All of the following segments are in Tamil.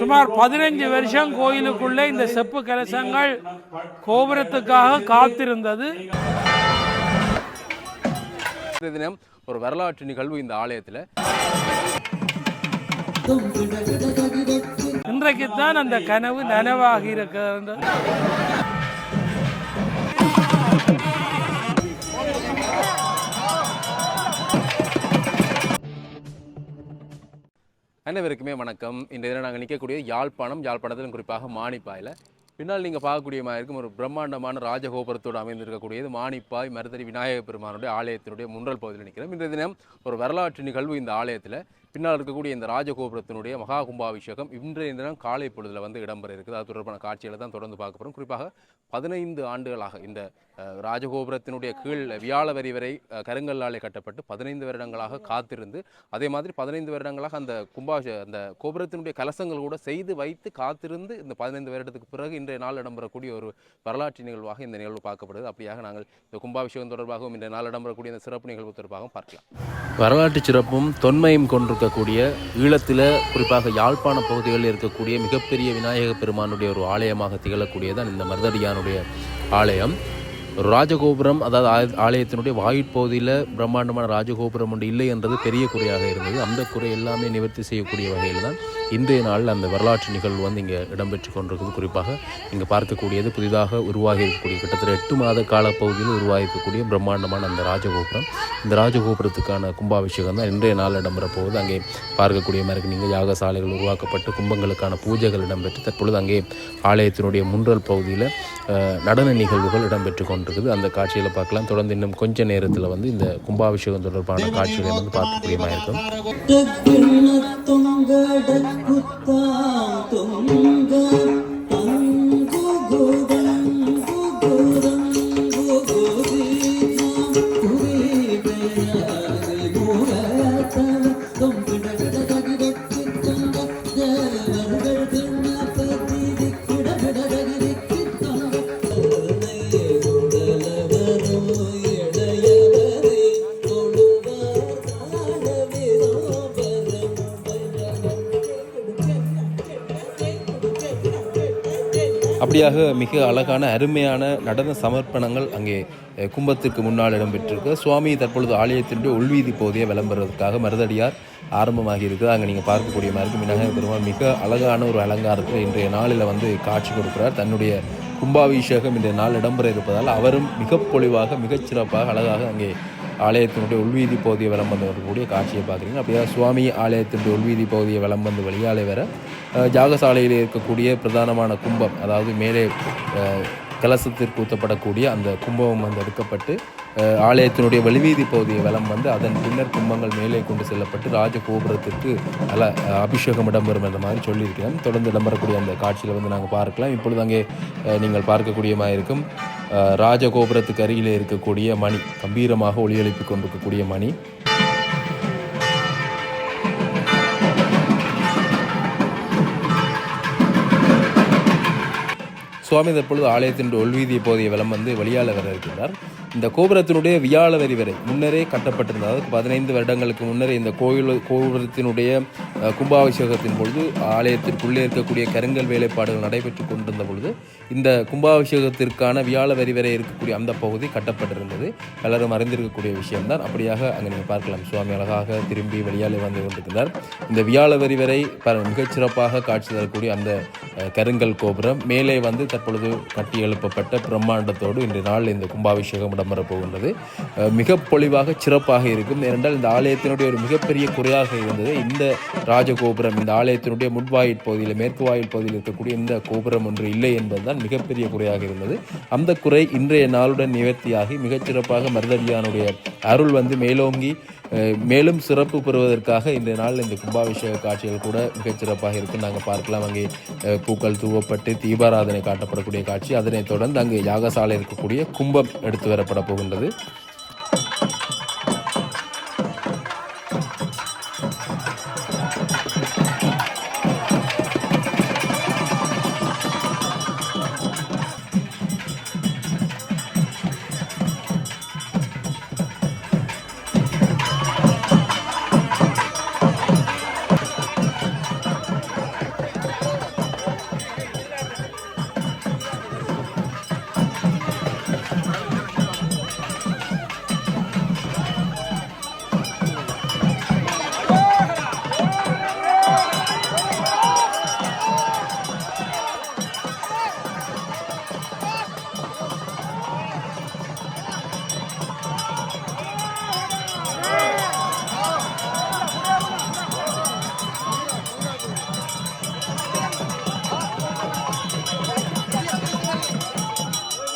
சுமார் 15 வருஷம் கோயிலுக்குள்ளே இந்த செப்பு கலசங்கள் கோபுரத்துக்காக காத்திருந்தது. தினம் ஒரு வரலாற்று நிகழ்வு இந்த ஆலயத்தில். இன்றைக்குத்தான் அந்த கனவு நனவாகி இருக்கிறது. அனைவருக்குமே வணக்கம். இன்றைய தினம் நாங்கள் நிற்கக்கூடிய யாழ்ப்பாணத்தில் குறிப்பாக மானிப்பாயில் பின்னால் நீங்கள் பார்க்கக்கூடிய மாதிரி இருக்கும் ஒரு பிரம்மாண்டமான ராஜகோபுரத்தோடு அமைந்திருக்கக்கூடியது மானிப்பாய் மருதடி விநாயக பெருமானுடைய ஆலயத்தினுடைய முன்றல் பகுதியில் நிற்கிறோம். இன்றைய தினம் ஒரு வரலாற்று நிகழ்வு இந்த ஆலயத்தில். பின்னால் இருக்கக்கூடிய இந்த ராஜகோபுரத்தினுடைய மகா கும்பாபிஷேகம் இன்றைய தினம் காலை பொழுதில் வந்து இடம்பெற இருக்குது. அது தொடர்பான காட்சிகளை தான் தொடர்ந்து பார்க்க போகிறோம். குறிப்பாக 15 ஆண்டுகளாக இந்த ராஜகோபுரத்தினுடைய கீழ் வியாழ வரி வரை கருங்கல்லாலே கட்டப்பட்டு 15 வருடங்களாக காத்திருந்து, அதே மாதிரி 15 வருடங்களாக அந்த அந்த கோபுரத்தினுடைய கலசங்கள் கூட செய்து வைத்து காத்திருந்து இந்த 15 வருடத்துக்கு பிறகு இன்றைய நாள் இடம்பெறக்கூடிய ஒரு வரலாற்று நிகழ்வாக இந்த நிகழ்வு பார்க்கப்படுது. அப்படியாக நாங்கள் இந்த கும்பாபிஷேகம் தொடர்பாகவும் இன்றைய நாள் இடம்பெறக்கூடிய இந்த சிறப்பு நிகழ்வு தொடர்பாகவும் பார்க்கலாம். வரலாற்று சிறப்பும் தொன்மையும் கொண்டிருக்கக்கூடிய ஈழத்தில் குறிப்பாக யாழ்ப்பாண பகுதிகளில் இருக்கக்கூடிய மிகப்பெரிய விநாயக பெருமானுடைய ஒரு ஆலயமாக திகழக்கூடியதான் இந்த மருதடியானுடைய ஆலயம். ஒரு ராஜகோபுரம், அதாவது ஆலயத்தினுடைய வாயிற்பகுதியில் பிரம்மாண்டமான ராஜகோபுரம் ஒன்று இல்லை என்றது பெரிய குறையாக இருந்தது. அந்த குறை எல்லாமே நிவர்த்தி செய்யக்கூடிய வகையில் தான் இன்றைய நாளில் அந்த வரலாற்று நிகழ்வு வந்து இங்கே இடம்பெற்று கொண்டிருக்குது. குறிப்பாக இங்கே பார்க்கக்கூடியது புதிதாக உருவாகி இருக்கக்கூடிய கிட்டத்தட்ட 8 மாத காலப்பகுதியில் உருவாகி இருக்கக்கூடிய பிரம்மாண்டமான அந்த ராஜகோபுரம். இந்த ராஜகோபுரத்துக்கான கும்பாபிஷேகம் தான் இன்றைய நாள் இடம்பெற போகுது. அங்கே பார்க்கக்கூடிய மாதிரி நீங்கள் யாகசாலைகள் உருவாக்கப்பட்டு கும்பங்களுக்கான பூஜைகள் இடம்பெற்று தற்பொழுது அங்கே ஆலயத்தினுடைய முன்றல் பகுதியில் நடன நிகழ்வுகள் இடம்பெற்று கொண்டிருக்குது. அந்த காட்சிகளை பார்க்கலாம். தொடர்ந்து இன்னும் கொஞ்ச நேரத்தில் வந்து இந்த கும்பாபிஷேகம் தொடர்பான காட்சிகளை வந்து பார்க்கக்கூடியமாக இருக்கும். அப்படியாக மிக அழகான அருமையான நடன சமர்ப்பணங்கள் அங்கே கும்பத்திற்கு முன்னால் இடம்பெற்றிருக்கு. சுவாமி தற்பொழுது ஆலயத்தினுடைய உள்வீதி பகுதியை விளம்புறதுக்காக மருதடியார் ஆரம்பமாகி இருக்குது. அங்கே நீங்கள் பார்க்கக்கூடிய மாதிரி விநாயக பெருமான் மிக அழகான ஒரு அலங்காரத்தில் இன்றைய நாளில் வந்து காட்சி கொடுக்கிறார். தன்னுடைய கும்பாபிஷேகம் இன்றைய நாள் இடம்பெற இருப்பதால் அவரும் மிக பொலிவாக மிகச்சிறப்பாக அழகாக அங்கே ஆலயத்தினுடைய உள்வீதி பகுதியை வலம் வந்து வரக்கூடிய காட்சியை பார்க்குறீங்க. அப்படியே சுவாமி ஆலயத்தினுடைய உள்வீதி பகுதியை வலம் வந்து வெளியாலே வர ஜாகசாலையில் இருக்கக்கூடிய பிரதானமான கும்பம், அதாவது மேலே கலசத்திற்கு ஊற்றப்படக்கூடிய அந்த கும்பம் வந்து எடுக்கப்பட்டு ஆலயத்தினுடைய வெளிவீதி பகுதியை வலம் வந்து அதன் பின்னர் கும்பங்கள் மேலே கொண்டு செல்லப்பட்டு ராஜகோபுரத்திற்கு அபிஷேகம் இடம்பெறும் என்ற மாதிரி சொல்லியிருக்கிறேன். தொடர்ந்து இடம்பெறக்கூடிய அந்த காட்சியில் வந்து நாங்கள் பார்க்கலாம். இப்பொழுது அங்கே நீங்கள் பார்க்கக்கூடியமாக இருக்கும் ராஜகோபுரத்துக்கு அருகிலே இருக்கக்கூடிய மணி, கம்பீரமாக ஒளி எழுப்பி கொண்டிருக்கக்கூடிய மணி. சுவாமி தற்பொழுது ஆலயத்தினுடைய உள்வீதியை போதிய வலம் வந்து வெளியால வர இருக்கின்றார். இந்த கோபுரத்தினுடைய வியாழ வரி வரை முன்னரே கட்டப்பட்டிருந்தது. 15 வருடங்களுக்கு முன்னரே இந்த கோபுரத்தினுடைய கும்பாபிஷேகத்தின் பொழுது ஆலயத்திற்குள்ளே இருக்கக்கூடிய கருங்கல் வேலைப்பாடுகள் நடைபெற்று கொண்டிருந்த பொழுது இந்த கும்பாபிஷேகத்திற்கான வியாழ வரி வரை இருக்கக்கூடிய அந்த பகுதி கட்டப்பட்டிருந்தது. பலரும் அறிந்திருக்கக்கூடிய விஷயம்தான். அப்படியாக அங்கே நீங்கள் பார்க்கலாம். சுவாமி அழகாக திரும்பி வெளியாலே வந்து கொண்டிருக்கிறார். இந்த வியாழ வரி வரை மிகச்சிறப்பாக காட்சி தரக்கூடிய அந்த கருங்கல் கோபுரம் மேலே வந்து தற்பொழுது கட்டி எழுப்பப்பட்ட பிரம்மாண்டத்தோடு இன்றைய நாள் இந்த கும்பாபிஷேகம் இடம்பெறப் போகின்றது. மிக பொலிவாக சிறப்பாக இருக்கும். ஏனென்றால் இந்த ஆலயத்தினுடைய ஒரு மிகப்பெரிய குறையாக இருந்தது இந்த ராஜகோபுரம். இந்த ஆலயத்தினுடைய முன்வாயில் பகுதியில் மேற்கு வாயில் பகுதியில் இருக்கக்கூடிய இந்த கோபுரம் ஒன்று இல்லை என்பதுதான் மிகப்பெரிய குறையாக இருந்தது. அந்த குறை இன்றைய நாளுடன் நிவர்த்தியாகி மிகச்சிறப்பாக மருதடியானுடைய அருள் வந்து மேலோங்கி மேலும் சிறப்பு பெறுவதற்காக இன்றைய நாள் இந்த கும்பாபிஷேக காட்சிகள் கூட மிகச்சிறப்பாக இருக்கும். நாங்கள் பார்க்கலாம். அங்கே பூக்கள் தூவப்பட்டு தீபாராதனை காட்டப்படக்கூடிய காட்சி. அதனைத் தொடர்ந்து அங்கே யாகசாலை இருக்கக்கூடிய கும்பம் எடுத்து வரப்பட போகின்றது.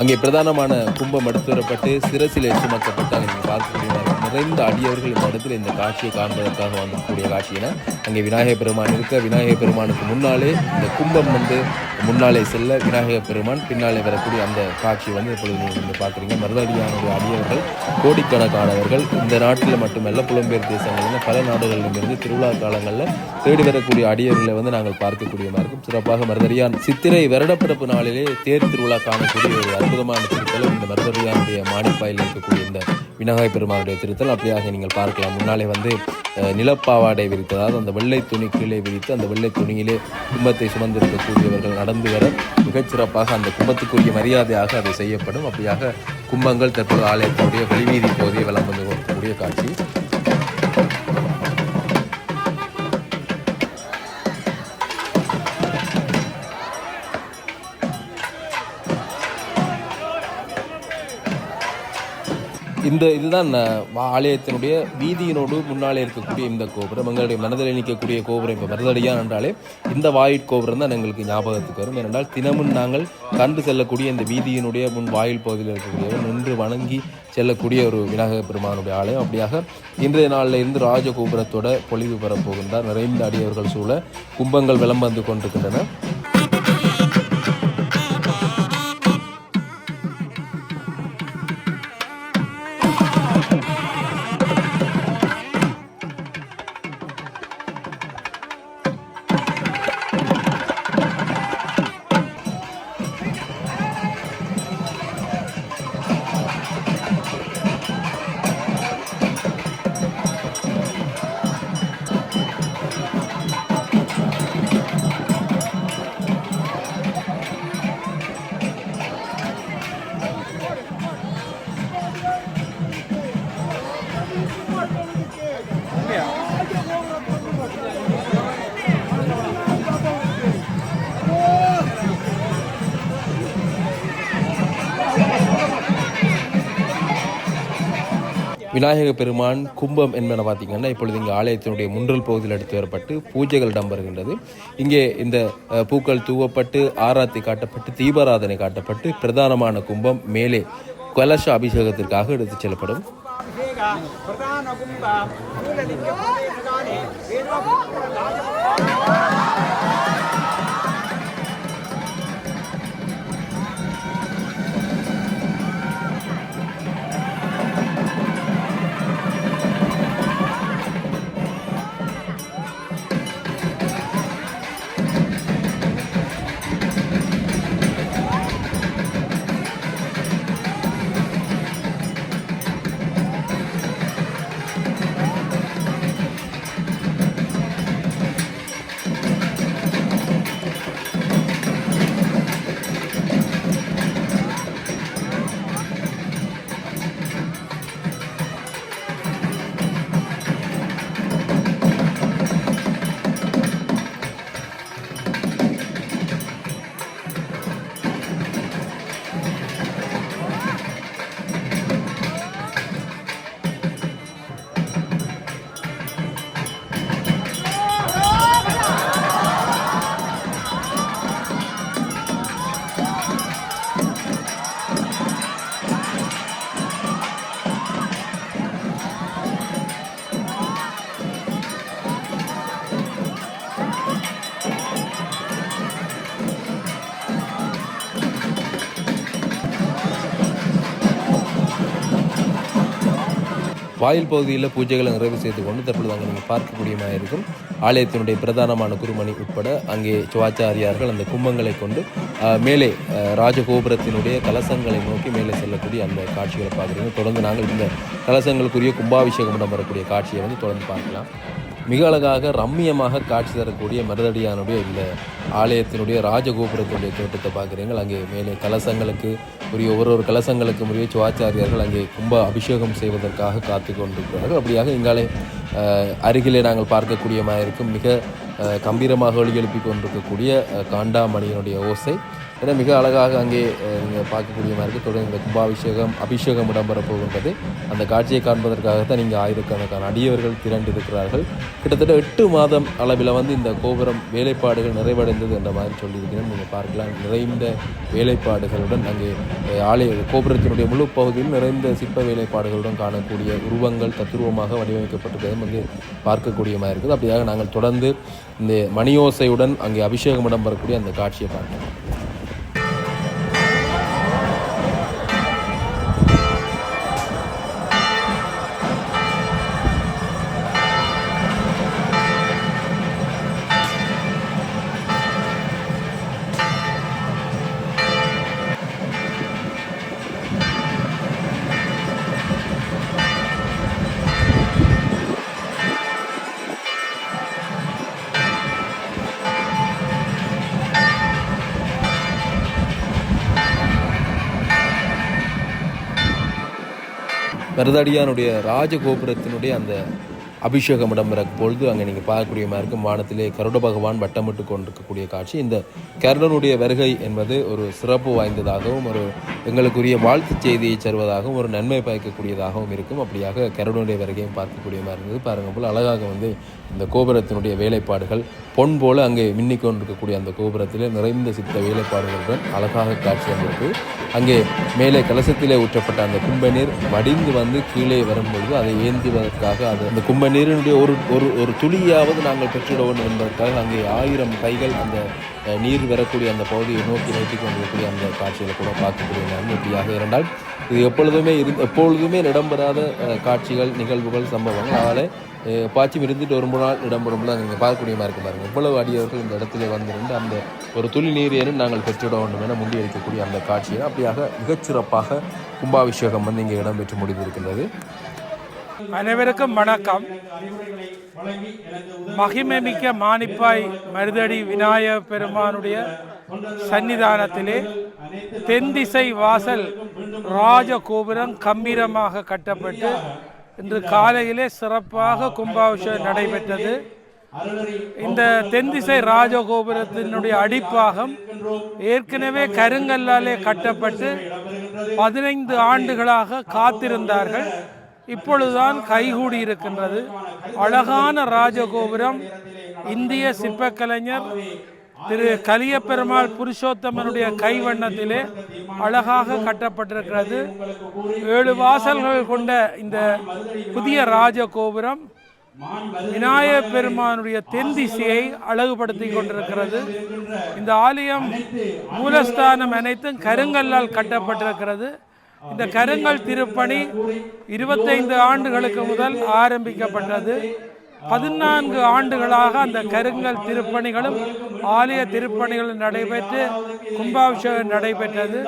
அங்கே பிரதானமான கும்பம் எடுத்து வரப்பட்டு சிரசிலே சுமக்கப்பட்டு அங்கே நீங்கள் பார்க்கக்கூடிய நிறைந்த அடியவர்கள் இந்த இடத்துல இந்த காட்சியை காண்பதற்காக வந்திருக்கக்கூடிய காட்சியினா அங்கே விநாயகர் பெருமான் இருக்க விநாயகர் பெருமானுக்கு முன்னாலே இந்த கும்பம் முன்னாலே செல்ல விநாயகர் பெருமான் பின்னாலே வரக்கூடிய அந்த காட்சி இப்பொழுது நீங்கள் பார்க்குறீங்க. மருதடியானுடைய அடியவர்கள் கோடிக்கணக்கானவர்கள் இந்த நாட்டில் மட்டுமல்ல புலம்பெயர் தேசங்களில் பல நாடுகளிலிருந்து திருவிழா காலங்களில் தேடி வரக்கூடிய அடியவர்களை நாங்கள் பார்க்கக்கூடியமாக இருக்கும். சிறப்பாக மருதடியான் சித்திரை வருடப்பிறப்பு நாளிலே தேர் திருவிழா காணக்கூடிய ஒரு அற்புதமான திருத்தலம் இந்த மருதடியானுடைய மாணிப்பாயில் இருக்கக்கூடிய இந்த விநாயகர் பெருமானுடைய திருத்தல். அப்படியாக நீங்கள் பார்க்கலாம். முன்னாலே நிலப்பாவாடை விரித்து, அதாவது அந்த வெள்ளை துணி கீழே விரித்து அந்த வெள்ளை துணியிலே கும்பத்தை சுமந்திருக்கக்கூடியவர்கள் நடந்து வர மிகச்சிறப்பாக அந்த கும்பத்துக்குரிய மரியாதையாக அது செய்யப்படும். அப்படியாக கும்பங்கள் தற்போது ஆலயத்தினுடைய வெளிவீதி பகுதியை வலம் வந்து கொண்டிருக்கக்கூடிய காட்சி. இதுதான் ஆலயத்தினுடைய வீதியினோடு முன்னாலே இருக்கக்கூடிய இந்த கோபுரம். எங்களுடைய மனதில் நிற்கக்கூடிய கோபுரம் இப்போ மருதடியான் என்றாலே இந்த வாயில் கோபுரம் தான் எங்களுக்கு ஞாபகத்துக்கு வரும். ஏனென்றால் தினமும் நாங்கள் கண்டு செல்லக்கூடிய இந்த வீதியினுடைய முன் வாயில் பகுதியில் இருக்கக்கூடிய நின்று வணங்கி செல்லக்கூடிய ஒரு விநாயகர் பெருமானுடைய ஆலயம். அப்படியாக இன்றைய நாளில் இருந்து ராஜகோபுரத்தோட பொலிவு பெறப்போகின்றார். நிறைந்த அடியவர்கள் சூழ கும்பங்கள் விளம்பு வந்து கொண்டிருக்கின்றன. விநாயக பெருமான் கும்பம் என்பன பார்த்தீங்கன்னா இப்பொழுது இங்கே ஆலயத்தினுடைய முன்றல் பகுதியில் எடுத்து வரப்பட்டு பூஜைகள் இடம்பெறுகின்றது. இங்கே இந்த பூக்கள் தூவப்பட்டு ஆராத்தி காட்டப்பட்டு தீபாராதனை காட்டப்பட்டு பிரதானமான கும்பம் மேலே கலச அபிஷேகத்திற்காக எடுத்துச் செல்லப்படும். வாயில் பகுதியில் பூஜைகளை நிறைவு செய்து கொண்டு தற்பொழுது அங்கே நீங்கள் பார்க்கக்கூடியமாக இருக்கும். ஆலயத்தினுடைய பிரதானமான குருமணி உட்பட அங்கே சிவாச்சாரியார்கள் அந்த கும்பங்களை கொண்டு மேலே ராஜகோபுரத்தினுடைய கலசங்களை நோக்கி மேலே செல்லக்கூடிய அந்த காட்சிகளை பார்க்குறீங்க. தொடர்ந்து நாங்கள் இந்த கலசங்களுக்குரிய கும்பாபிஷேகம் இடம்பெறக்கூடிய காட்சியை தொடர்ந்து பார்க்கலாம். மிக அழகாக ரம்மியமாக காட்சி தரக்கூடிய மருதடியானுடைய இந்த ஆலயத்தினுடைய ராஜகோபுரத்தினுடைய தோட்டத்தை பார்க்குறீங்க. அங்கே மேலே கலசங்களுக்கு உரிய ஒரு கலசங்களுக்கு உரிய சிவாச்சாரியார்கள் அங்கே கும்ப அபிஷேகம் செய்வதற்காக காத்து கொண்டிருக்கிறார்கள். அப்படியாக இங்காலே அருகிலே நாங்கள் பார்க்கக்கூடியமாக இருக்கும் மிக கம்பீரமாக ஒளி எழுப்பி கொண்டிருக்கக்கூடிய காண்டாமணியினுடைய ஓசை ஏன்னா மிக அழகாக அங்கே நீங்கள் பார்க்கக்கூடிய மாதிரி தொடர்ந்து இந்த அபிஷேகம் இடம்பெற போகின்றது. அந்த காட்சியை காண்பதற்காகத்தான் நீங்கள் ஆயிரக்கணக்கான அடியவர்கள் திரண்டு இருக்கிறார்கள். கிட்டத்தட்ட 8 மாதம் அளவில் இந்த கோபுரம் வேலைப்பாடுகள் நிறைவடைந்தது என்ற மாதிரி சொல்லியிருக்கிறேன். நீங்கள் பார்க்கலாம், நிறைந்த வேலைப்பாடுகளுடன் அங்கே கோபுரத்தினுடைய முழு பகுதியில் நிறைந்த சிற்ப வேலைப்பாடுகளுடன் காணக்கூடிய உருவங்கள் தத்துருவமாக வடிவமைக்கப்பட்டிருக்கிறதும் அங்கே பார்க்கக்கூடிய மாதிரி இருக்குது. அப்படியாக நாங்கள் தொடர்ந்து இந்த மணியோசையுடன் அங்கே அபிஷேகம் இடம்பெறக்கூடிய அந்த காட்சியை பார்க்கலாம். மருதடியானுடைய ராஜகோபுரத்தினுடைய அந்த அபிஷேகம் இடம்பெற பொழுது அங்கே நீங்கள் பார்க்கக்கூடிய மாதிரி இருக்கும். வானத்திலே கருட பகவான் வட்டமிட்டு கொண்டிருக்கக்கூடிய காட்சி. இந்த கருடனுடைய வருகை என்பது ஒரு சிறப்பு வாய்ந்ததாகவும் ஒரு எங்களுக்குரிய வாழ்த்து செய்தியை தருவதாகவும் ஒரு நன்மை பயக்கக்கூடியதாகவும் இருக்கும். அப்படியாக கருடனுடைய வருகையும் பார்க்கக்கூடிய மாதிரி இருந்தது. பாருங்கள் போல் அழகாக இந்த கோபுரத்தினுடைய வேலைப்பாடுகள் பொன் போல அங்கே மின்னிக்கொண்டிருக்கக்கூடிய அந்த கோபுரத்திலே நிறைந்த சித்த வேலைப்பாடுகளுடன் அழகாக காட்சி வந்திருக்கு. அங்கே மேலே கலசத்திலே ஊற்றப்பட்ட அந்த கும்பநீர் வடிந்து கீழே வரும்பொழுது அதை ஏந்துவதற்காக அந்த கும்பநீரினுடைய ஒரு துளியாவது நாங்கள் பெற்றிட வேண்டும் என்பதற்காக அங்கே 1000 கைகள் அந்த நீர் வரக்கூடிய அந்த பகுதியை நோக்கி நீட்டிக் கொண்டிருக்கக்கூடிய அந்த காட்சிகளை கூட பார்க்கக்கூடிய நான் இப்படியாக இருந்தால் இது எப்பொழுதுமே இடம்பெறாத காட்சிகள், நிகழ்வுகள், சம்பவங்கள். அதனால் பாய்ச்சி இருந்துட்டு ஒரு நாள் இடம்பெறும்போது நீங்கள் பார்க்கக்கூடிய மாதிரி இருக்கு. பாருங்கள் எவ்வளவு அடியவர்கள் இந்த இடத்துல வந்திருந்து அந்த ஒரு துளி நீரேனும் நாங்கள் பெற்றிட வேண்டும் என முன்வைக்கக்கூடிய அந்த காட்சியை அப்படியாக மிகச்சிறப்பாக கும்பாபிஷேகம் இங்கே இடம்பெற்று முடிந்திருக்கின்றது. அனைவருக்கும் வணக்கம். மகிமைமிக்க மானிப்பாய் மருதடி விநாயக பெருமானுடைய சன்னிதானத்திலே தென்திசை வாசல் ராஜகோபுரம் கம்பீரமாக கட்டப்பட்டு இன்று காலையிலே சிறப்பாக கும்பாபிஷேகம் நடைபெற்றது. இந்த தென்திசை ராஜகோபுரத்தினுடைய அடிப்பாகம் ஏற்கனவே கருங்கல்லாலே கட்டப்பட்டு 15 ஆண்டுகளாக காத்திருந்தார்கள். இப்பொழுதுதான் கைகூடி இருக்கின்றது. அழகான ராஜகோபுரம் இந்திய சிற்பக்கலைஞர் திரு கலியபெருமாள் புருஷோத்தமனுடைய கைவண்ணத்திலே அழகாக கட்டப்பட்டிருக்கிறது. 7 வாசல்கள் கொண்ட இந்த புதிய ராஜகோபுரம் விநாயக பெருமானுடைய தென் திசையை அழகுபடுத்தி கொண்டிருக்கிறது. இந்த ஆலயம் மூலஸ்தானம் அனைத்தும் கருங்கல்லால் கட்டப்பட்டிருக்கிறது. இந்த கருங்கல் திருப்பணி 25 ஆண்டுகளுக்கு முதல் ஆரம்பிக்கப்பட்டது. 14 ஆண்டுகளாக அந்த கருங்கல் திருப்பணிகளும் ஆலய திருப்பணிகளும் நடைபெற்று கும்பாபிஷேகம் நடைபெற்றது.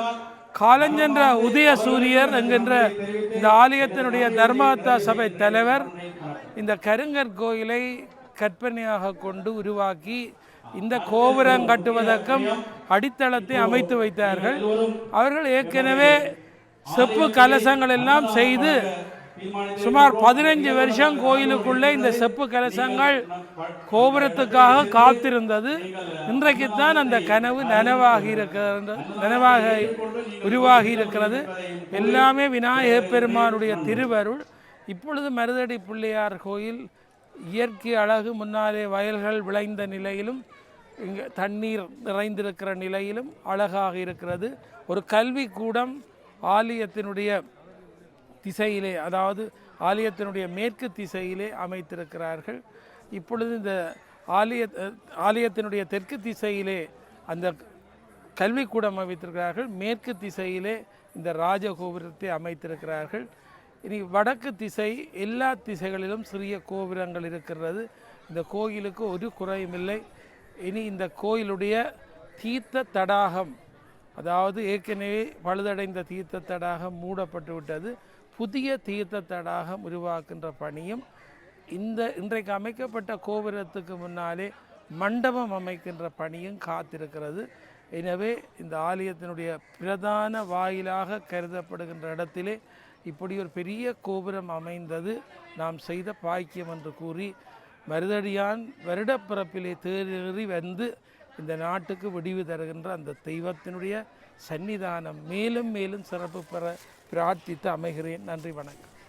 காலஞ்சென்ற உதய சூரியர் என்கின்ற இந்த ஆலயத்தினுடைய தர்மகர்த்தா சபை தலைவர் இந்த கருங்கற் கோயிலை கற்பனையாக கொண்டு உருவாக்கி இந்த கோபுரம் கட்டுவதற்கும் அடித்தளத்தை அமைத்து வைத்தார்கள். அவர்கள் ஏற்கனவே செப்பு கலசங்கள் எல்லாம் செய்து சுமார் 15 வருஷம் கோயிலுக்குள்ளே இந்த செப்பு கலசங்கள் கோபுரத்துக்காக காத்திருந்தது. இன்றைக்குத்தான் அந்த கனவு நனவாக உருவாகி இருக்கிறது. எல்லாமே விநாயக பெருமானுடைய திருவருள். இப்பொழுது மருதடி பிள்ளையார் கோயில் இயற்கை அழகு, முன்னாலே வயல்கள் விளைந்த நிலையிலும் இங்கே தண்ணீர் நிறைந்திருக்கிற நிலையிலும் அழகாக இருக்கிறது. ஒரு கல்விக்கூடம் ஆலயத்தினுடைய திசையிலே, அதாவது ஆலயத்தினுடைய மேற்கு திசையிலே அமைத்திருக்கிறார்கள். இப்பொழுது இந்த ஆலயத்தினுடைய தெற்கு திசையிலே அந்த கல்விக்கூடம் அமைத்திருக்கிறார்கள். மேற்கு திசையிலே இந்த ராஜகோபுரத்தை அமைத்திருக்கிறார்கள். இனி வடக்கு திசை, எல்லா திசைகளிலும் சிறிய கோபுரங்கள் இருக்கிறது. இந்த கோயிலுக்கு ஒரு குறையும் இல்லை. இனி இந்த கோயிலுடைய தீர்த்த தடாகம், அதாவது ஏற்கனவே பழுதடைந்த தீர்த்த தடாகம் மூடப்பட்டு விட்டது. புதிய தீர்த்த தடாகம் உருவாக்குகின்ற பணியும் இன்றைக்கு அமைக்கப்பட்ட கோபுரத்துக்கு முன்னாலே மண்டபம் அமைக்கின்ற பணியும் காத்திருக்கிறது. எனவே இந்த ஆலயத்தினுடைய பிரதான வாயிலாக கருதப்படுகின்ற இடத்திலே இப்படி ஒரு பெரிய கோபுரம் அமைந்தது நாம் செய்த பாக்கியம் என்று கூறி, மருதடியான் வருடப்பிறப்பிலே தேறி வந்து இந்த நாட்டுக்கு விடிவு தருகின்ற அந்த தெய்வத்தினுடைய சன்னிதானம் மேலும் மேலும் சிறப்பு பெற பிரார்த்தித்து அமைகிறேன். நன்றி, வணக்கம்.